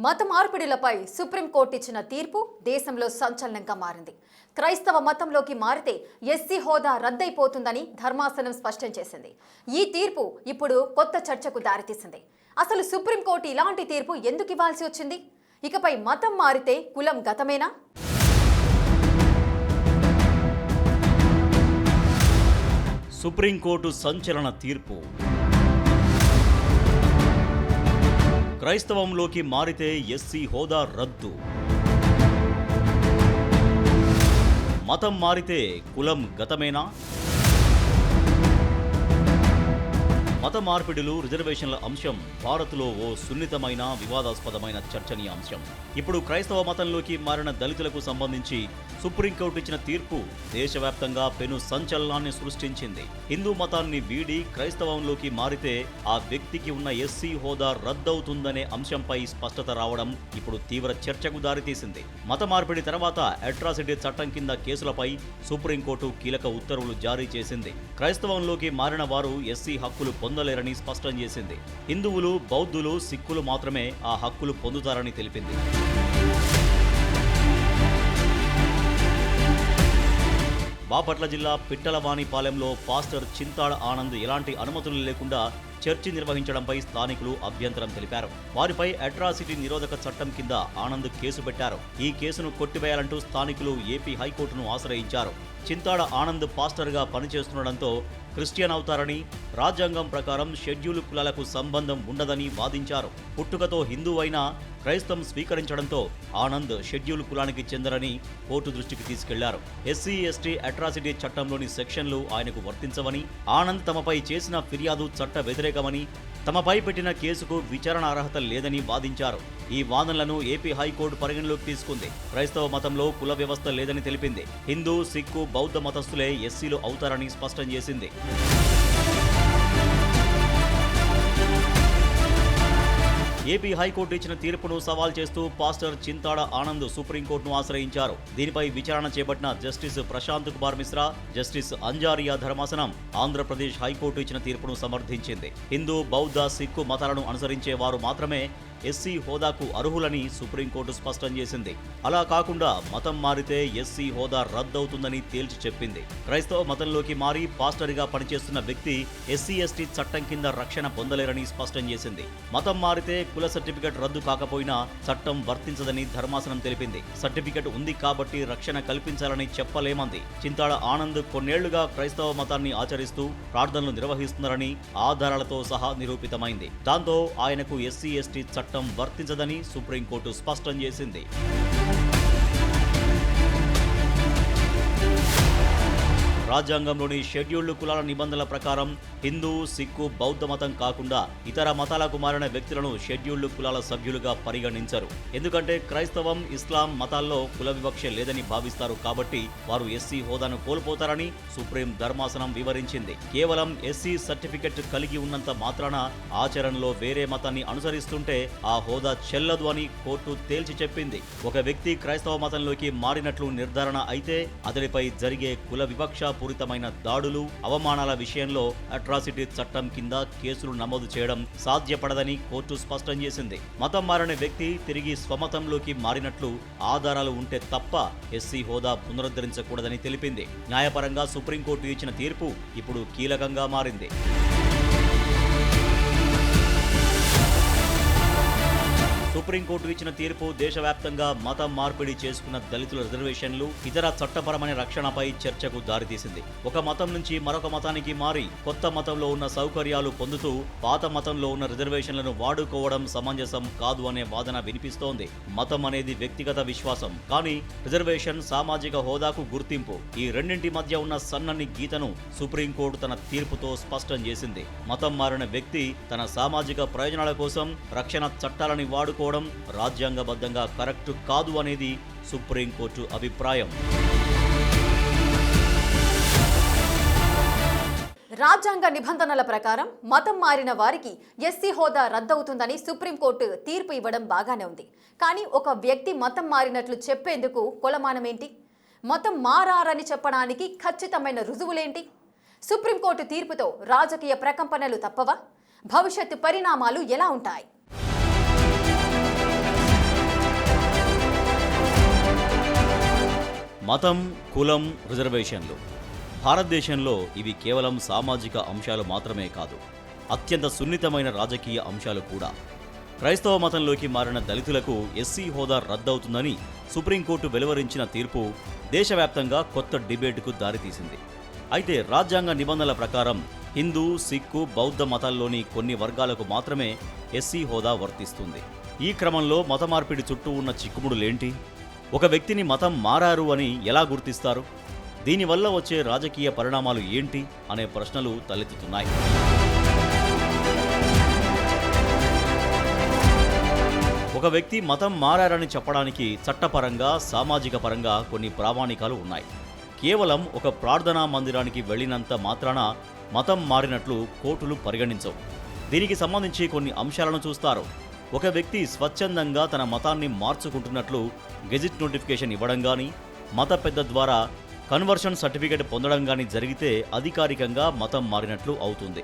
మత మార్పిడులపై సుప్రీంకోర్టు ఇచ్చిన తీర్పు దేశంలో సంచలనంగా మారింది. క్రైస్తవ మతంలోకి మారితే ఎస్సీ హోదా రద్దయిపోతుందని ధర్మాసనం స్పష్టం చేసింది. ఈ తీర్పు ఇప్పుడు కొత్త చర్చకు దారితీసింది. అసలు సుప్రీంకోర్టు ఇలాంటి తీర్పు ఎందుకు ఇవ్వాల్సి వచ్చింది? ఇకపై మతం మారితే కులం గతమేనా? సుప్రీంకోర్టు సంచలన తీర్పు. క్రైస్తవంలోకి మారితే ఎస్సీ హోదా రద్దు. మతం మారితే కులం గతమేనా? మత మార్పిడులు, రిజర్వేషన్ల అంశం భారత్లో ఓ సున్నితమైన, వివాదాస్పదమైన చర్చనీయాంశం. ఇప్పుడు క్రైస్తవ మతంలోకి మారిన దళితులకు సంబంధించి సుప్రీంకోర్టు ఇచ్చిన తీర్పు దేశవ్యాప్తంగా పెను సంచలనాన్ని సృష్టించింది. హిందూ మతాన్ని వీడి క్రైస్తవంలోకి మారితే ఆ వ్యక్తికి ఉన్న ఎస్సీ హోదా రద్దవుతుందనే అంశంపై స్పష్టత రావడం ఇప్పుడు తీవ్ర చర్చకు దారితీసింది. మత మార్పిడి తర్వాత అట్రాసిటీ చట్టం కింద కేసులపై సుప్రీంకోర్టు కీలక ఉత్తర్వులు జారీ చేసింది. క్రైస్తవంలోకి మారిన వారు ఎస్సీ హక్కులు పొందలేరని స్పష్టం చేసింది. హిందువులు, బౌద్ధులు, సిక్కులు మాత్రమే ఆ హక్కులు పొందుతారని తెలిపింది. బాపట్ల జిల్లా పిట్టలవానిపాలెంలో పాస్టర్ చింతాడ ఆనంద్ ఎలాంటి అనుమతులు లేకుండా చర్చి నిర్వహించడంపై స్థానికులు అభ్యంతరం తెలిపారు. వారిపై అట్రాసిటీ నిరోధక చట్టం కింద ఆనంద్ కేసు పెట్టారు. ఈ కేసును కొట్టివేయాలంటూ స్థానికులు ఏపీ హైకోర్టును ఆశ్రయించారు. చింతాడ ఆనంద్ పాస్టర్గా పనిచేస్తుండటంతో క్రిస్టియన్ అవుతారని, రాజ్యాంగం ప్రకారం షెడ్యూల్ కులాలకు సంబంధం ఉండదని వాదించారు. పుట్టుకతో హిందూ అయినా క్రైస్తవం స్వీకరించడంతో ఆనంద్ షెడ్యూల్ కులానికి చెందరని కోర్టు దృష్టికి తీసుకెళ్లారు. ఎస్సీ ఎస్టీ అట్రాసిటీ చట్టంలోని సెక్షన్లు ఆయనకు వర్తించవని, ఆనంద్ తమపై చేసిన ఫిర్యాదు చట్ట వ్యతిరేకమని, తమపై పెట్టిన కేసుకు విచారణ అర్హత లేదని వాదించారు. ఈ వాదనలను ఏపీ హైకోర్టు పరిగణలోకి తీసుకుంది. క్రైస్తవ మతంలో కుల వ్యవస్థ లేదని తెలిపింది. హిందూ, సిక్కు, బౌద్ధ మతస్థులే ఎస్సీలు అవుతారని స్పష్టం చేసింది. ఏపీ హైకోర్టు ఇచ్చిన తీర్పును సవాల్ చేస్తూ పాస్టర్ చింతాడ ఆనంద్ సుప్రీంకోర్టును ఆశ్రయించారు. దీనిపై విచారణ చేపట్టిన జస్టిస్ ప్రశాంత్ కుమార్ మిశ్రా, జస్టిస్ అంజారియా ధర్మాసనం ఆంధ్రప్రదేశ్ హైకోర్టు ఇచ్చిన తీర్పును సమర్థించింది. హిందూ, బౌద్ధ, సిక్కు మతాలను అనుసరించే వారు మాత్రమే ఎస్సీ హోదాకు అర్హులని సుప్రీంకోర్టు స్పష్టం చేసింది. అలా కాకుండా మతం మారితే ఎస్సీ హోదా రద్దవుతుందని తేల్చి చెప్పింది. క్రైస్తవ మతంలోకి మారి పాస్టర్గా పనిచేస్తున్న వ్యక్తి ఎస్సీ ఎస్టీ చట్టం కింద రక్షణ పొందలేరని స్పష్టం చేసింది. మతం మారితే కుల సర్టిఫికెట్ రద్దు కాకపోయినా చట్టం వర్తించదని ధర్మాసనం తెలిపింది. సర్టిఫికెట్ ఉంది కాబట్టి రక్షణ కల్పించాలని చెప్పలేమంది. చింతాడ ఆనంద్ కొన్నేళ్లుగా క్రైస్తవ మతాన్ని ఆచరిస్తూ ప్రార్థనలు నిర్వహిస్తున్నారని ఆధారాలతో సహా నిరూపితమైంది. దాంతో ఆయనకు ఎస్సీ ఎస్టీ చట్టం వర్తించదని సుప్రీంకోర్టు స్పష్టం చేసింది. రాజ్యాంగంలోని షెడ్యూల్డ్ కులాల నిబంధనల ప్రకారం హిందూ, సిక్కు, బౌద్ధ మతం కాకుండా ఇతర మతాలకు మారిన వ్యక్తులను షెడ్యూల్డ్ కులాల సభ్యులుగా పరిగణించరు. ఎందుకంటే క్రైస్తవం, ఇస్లాం మతాల్లో కుల వివక్ష లేదని భావిస్తారు కాబట్టి వారు ఎస్సీ హోదాను కోల్పోతారని సుప్రీం ధర్మాసనం వివరించింది. కేవలం ఎస్సీ సర్టిఫికెట్ కలిగి ఉన్నంత మాత్రాన ఆచరణలో వేరే మతాన్ని అనుసరిస్తుంటే ఆ హోదా చెల్లదు అని కోర్టు తేల్చి చెప్పింది. ఒక వ్యక్తి క్రైస్తవ మతంలోకి మారినట్లు నిర్ధారణ అయితే అతడిపై జరిగే కుల వివక్ష పూరితమైన దాడులు, అవమానాల విషయంలో అట్రాసిటీ చట్టం కింద కేసులు నమోదు చేయడం సాధ్యపడదని కోర్టు స్పష్టం చేసింది. మతం మారిన వ్యక్తి తిరిగి స్వమతంలోకి మారినట్లు ఆధారాలు ఉంటే తప్ప ఎస్సీ హోదా పునరుద్ధరించకూడదని తెలిపింది. న్యాయపరంగా సుప్రీంకోర్టు ఇచ్చిన తీర్పు ఇప్పుడు కీలకంగా మారింది. సుప్రీంకోర్టు ఇచ్చిన తీర్పు దేశవ్యాప్తంగా మతం మార్పిడి చేసుకున్న దళితుల రిజర్వేషన్లు, ఇతర చట్టపరమైన రక్షణపై చర్చకు దారితీసింది. ఒక మతం నుంచి మరొక మతానికి మారి కొత్త మతంలో ఉన్న సౌకర్యాలు పొందుతూ పాత మతంలో ఉన్న రిజర్వేషన్లను వాడుకోవడం సమంజసం కాదు అనే వాదన వినిపిస్తోంది. మతం అనేది వ్యక్తిగత విశ్వాసం, కానీ రిజర్వేషన్ సామాజిక హోదాకు గుర్తింపు. ఈ రెండింటి మధ్య ఉన్న సన్నని గీతను సుప్రీంకోర్టు తన తీర్పుతో స్పష్టం చేసింది. మతం మారిన వ్యక్తి తన సామాజిక ప్రయోజనాల కోసం రక్షణ చట్టాలని వాడుకోవడం రాజ్యాంగబద్ధంగా కరెక్ట్ కాదు అనేది సుప్రీంకోర్టు అభిప్రాయం. రాజ్యాంగ నిబంధనల ప్రకారం మతం మారిన వారికి ఎస్సీ హోదా రద్దవుతుందని సుప్రీంకోర్టు తీర్పు ఇవ్వడం బాగానే ఉంది. కానీ ఒక వ్యక్తి మతం మారినట్లు చెప్పేందుకు కొలమానమేంటి? మతం మారారని చెప్పడానికి ఖచ్చితమైన రుజువులేంటి? సుప్రీంకోర్టు తీర్పుతో రాజకీయ ప్రకంపనలు తప్పవా? భవిష్యత్తు పరిణామాలు ఎలా ఉంటాయి? మతం, కులం, రిజర్వేషన్లు. భారతదేశంలో ఇవి కేవలం సామాజిక అంశాలు మాత్రమే కాదు, అత్యంత సున్నితమైన రాజకీయ అంశాలు కూడా. క్రైస్తవ మతంలోకి మారిన దళితులకు ఎస్సీ హోదా రద్దవుతుందని సుప్రీంకోర్టు వెలువరించిన తీర్పు దేశవ్యాప్తంగా కొత్త డిబేటుకు దారితీసింది. అయితే రాజ్యాంగ నిబంధనల ప్రకారం హిందూ, సిక్కు, బౌద్ధ మతాల్లోని కొన్ని వర్గాలకు మాత్రమే ఎస్సీ హోదా వర్తిస్తుంది. ఈ క్రమంలో మత మార్పిడి చుట్టూ ఉన్న చిక్కుముడులేంటి? ఒక వ్యక్తిని మతం మారారు అని ఎలా గుర్తిస్తారు? దీనివల్ల వచ్చే రాజకీయ పరిణామాలు ఏంటి అనే ప్రశ్నలు తలెత్తుతున్నాయి. ఒక వ్యక్తి మతం మారారని చెప్పడానికి చట్టపరంగా, సామాజిక పరంగా కొన్ని ప్రామాణికాలు ఉన్నాయి. కేవలం ఒక ప్రార్థనా మందిరానికి వెళ్ళినంత మాత్రాన మతం మారినట్లు కోర్టులు పరిగణించవు. దీనికి సంబంధించి కొన్ని అంశాలను చూస్తారు. ఒక వ్యక్తి స్వచ్ఛందంగా తన మతాన్ని మార్చుకుంటున్నట్లు గెజిట్ నోటిఫికేషన్ ఇవ్వడం కానీ, మత పెద్ద ద్వారా కన్వర్షన్ సర్టిఫికేట్ పొందడం కానీ జరిగితే అధికారికంగా మతం మారినట్లు అవుతుంది.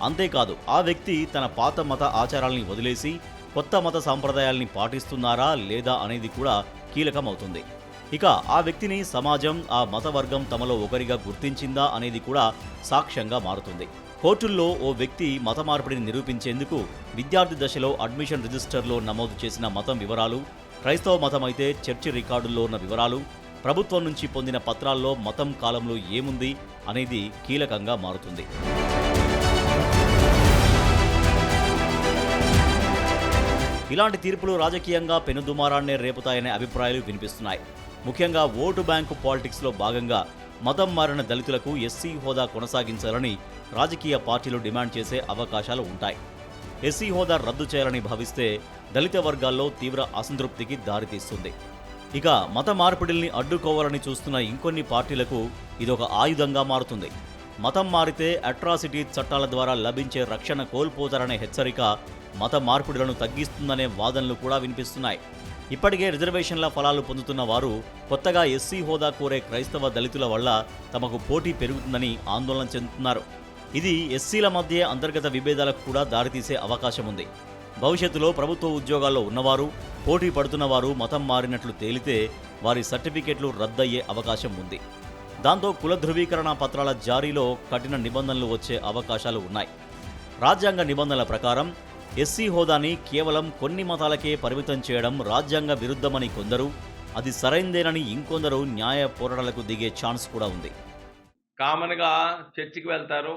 అంతేకాదు, ఆ వ్యక్తి తన పాత మత ఆచారాల్ని వదిలేసి కొత్త మత సాంప్రదాయాల్ని పాటిస్తున్నారా లేదా అనేది కూడా కీలకమవుతుంది. ఇక ఆ వ్యక్తిని సమాజం, ఆ మతవర్గం తమలో ఒకరిగా గుర్తించిందా అనేది కూడా సాక్ష్యంగా మారుతుంది. కోర్టుల్లో ఓ వ్యక్తి మత మార్పిడిని నిరూపించేందుకు విద్యార్థి దశలో అడ్మిషన్ రిజిస్టర్లో నమోదు చేసిన మతం వివరాలు, క్రైస్తవ మతం అయితే చర్చి రికార్డుల్లో ఉన్న వివరాలు, ప్రభుత్వం నుంచి పొందిన పత్రాల్లో మతం కాలంలో ఏముంది అనేది కీలకంగా మారుతుంది. ఇలాంటి తీర్పులు రాజకీయంగా పెనుదుమారాన్నే రేపుతాయనే అభిప్రాయాలు వినిపిస్తున్నాయి. ముఖ్యంగా ఓటు బ్యాంకు పాలిటిక్స్లో భాగంగా మతం మారిన దళితులకు ఎస్సీ హోదా కొనసాగించాలని రాజకీయ పార్టీలు డిమాండ్ చేసే అవకాశాలు ఉంటాయి. ఎస్సీ హోదా రద్దు చేయాలని భావిస్తే దళిత వర్గాల్లో తీవ్ర అసంతృప్తికి దారితీస్తుంది. ఇక మత మార్పిడిల్ని అడ్డుకోవాలని చూస్తున్న ఇంకొన్ని పార్టీలకు ఇదొక ఆయుధంగా మారుతుంది. మతం మారితే అట్రాసిటీ చట్టాల ద్వారా లభించే రక్షణ కోల్పోతారనే హెచ్చరిక మత మార్పిడులను తగ్గిస్తుందనే వాదనలు కూడా వినిపిస్తున్నాయి. ఇప్పటికే రిజర్వేషన్ల ఫలాలు పొందుతున్న వారు కొత్తగా ఎస్సీ హోదా కోరే క్రైస్తవ దళితుల వల్ల తమకు పోటీ పెరుగుతుందని ఆందోళన చెందుతున్నారు. ఇది ఎస్సీల మధ్య అంతర్గత విభేదాలకు కూడా దారితీసే అవకాశం ఉంది. భవిష్యత్తులో ప్రభుత్వ ఉద్యోగాల్లో ఉన్నవారు, పోటీ పడుతున్నవారు మతం మారినట్లు తేలితే వారి సర్టిఫికెట్లు రద్దయ్యే అవకాశం ఉంది. దాంతో కుల ధృవీకరణ పత్రాల జారీలో కఠిన నిబంధనలు వచ్చే అవకాశాలు ఉన్నాయి. రాజ్యాంగ నిబంధనల ప్రకారం ఎస్సీ హోదాని కేవలం కొన్ని మతాలకే పరిమితం చేయడం రాజ్యాంగ విరుద్ధమని కొందరు, అది సరైందేనని ఇంకొందరు న్యాయ పోరాటాలకు దిగే ఛాన్స్ కూడా ఉంది. కామన్గా చర్చికి వెళ్తారు,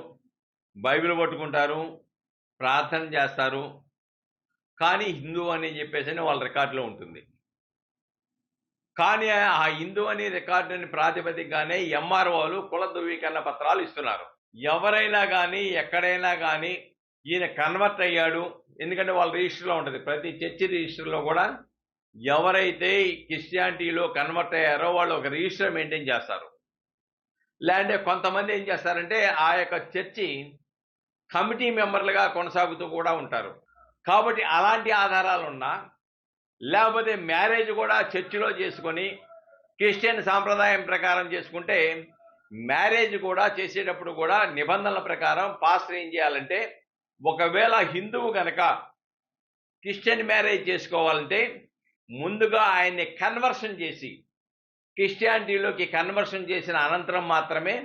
బైబిల్ పట్టుకుంటారు, ప్రార్థన చేస్తారు, కానీ హిందూ అని చెప్పేసి వాళ్ళ రికార్డులో ఉంటుంది. కానీ ఆ హిందూ అని రికార్డుని ప్రాతిపదికగానే ఎంఆర్ఓలు కుల ధృవీకరణ పత్రాలు ఇస్తున్నారు. ఎవరైనా కానీ ఎక్కడైనా కానీ ఈయన కన్వర్ట్ అయ్యాడు, ఎందుకంటే వాళ్ళ రిజిస్టర్లో ఉంటుంది, ప్రతి చర్చి రిజిస్టర్లో కూడా ఎవరైతే క్రిస్టియానిటీలో కన్వర్ట్ అయ్యారో వాళ్ళు ఒక రిజిస్టర్ మెయింటైన్ చేస్తారు. లేదంటే కొంతమంది ఏం చేస్తారంటే ఆ యొక్క చర్చి కమిటీ మెంబర్లుగా కొనసాగుతూ కూడా ఉంటారు. కాబట్టి అలాంటి ఆధారాలు ఉన్నా, లేకపోతే మ్యారేజ్ కూడా చర్చిలో చేసుకొని క్రిస్టియన్ సాంప్రదాయం ప్రకారం చేసుకుంటే మ్యారేజ్ కూడా చేసేటప్పుడు కూడా నిబంధనల ప్రకారం పాస్టర్ ఏం చేయాలంటే, ఒకవేళ హిందువు కనుక క్రిస్టియన్ మ్యారేజ్ చేసుకోవాలంటే ముందుగా ఆయన్ని కన్వర్షన్ చేసి క్రిస్టియానిటీలోకి కన్వర్షన్ చేసిన అనంతరం మాత్రమే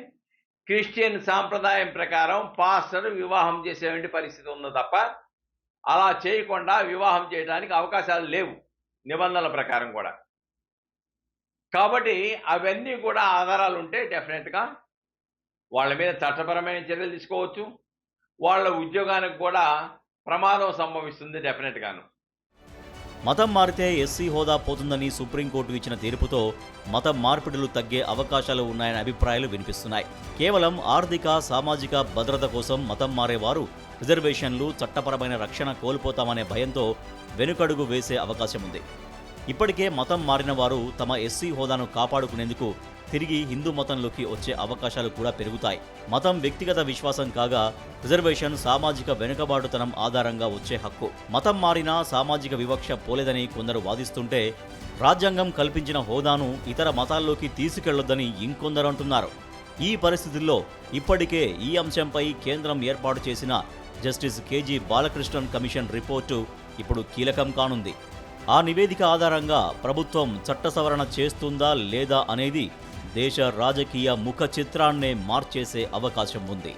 క్రిస్టియన్ సాంప్రదాయం ప్రకారం పాస్టర్ వివాహం చేసేటువంటి పరిస్థితి ఉంది తప్ప అలా చేయకుండా వివాహం చేయడానికి అవకాశాలు లేవు నిబంధనల ప్రకారం కూడా. కాబట్టి అవన్నీ కూడా ఆధారాలు ఉంటే డెఫినెట్గా వాళ్ళ మీద చట్టపరమైన చర్యలు తీసుకోవచ్చు, వాళ్ళ ఉద్యోగానికి కూడా ప్రమాదం సంభవిస్తుంది డెఫినెట్గాను. మతం మారితే ఎస్సీ హోదా పోతుందని సుప్రీంకోర్టు ఇచ్చిన తీర్పుతో మతం మార్పిడులు తగ్గే అవకాశాలు ఉన్నాయనే అభిప్రాయాలు వినిపిస్తున్నాయి. కేవలం ఆర్థిక, సామాజిక భద్రత కోసం మతం మారేవారు రిజర్వేషన్లు, చట్టపరమైన రక్షణ కోల్పోతామనే భయంతో వెనుకడుగు వేసే అవకాశం ఉంది. ఇప్పటికే మతం మారిన వారు తమ ఎస్సీ హోదాను కాపాడుకునేందుకు తిరిగి హిందూ మతంలోకి వచ్చే అవకాశాలు కూడా పెరుగుతాయి. మతం వ్యక్తిగత విశ్వాసం కాగా రిజర్వేషన్ సామాజిక వెనుకబాటుతనం ఆధారంగా వచ్చే హక్కు. మతం మారినా సామాజిక వివక్ష పోలేదని కొందరు వాదిస్తుంటే రాజ్యాంగం కల్పించిన హోదాను ఇతర మతాల్లోకి తీసుకెళ్లొద్దని ఇంకొందరు అంటున్నారు. ఈ పరిస్థితుల్లో ఇప్పటికే ఈ అంశంపై కేంద్రం ఏర్పాటు చేసిన justice KG Balakrishnan commission report ఇప్పుడు కీలకం కానుంది. ఆ నివేదిక ఆధారంగా ప్రభుత్వం చట్ట సవరణ చేస్తుందా లేదా అనేది దేశ రాజకీయ ముఖ చిత్రాన్నే మార్చేసే అవకాశం ఉంది.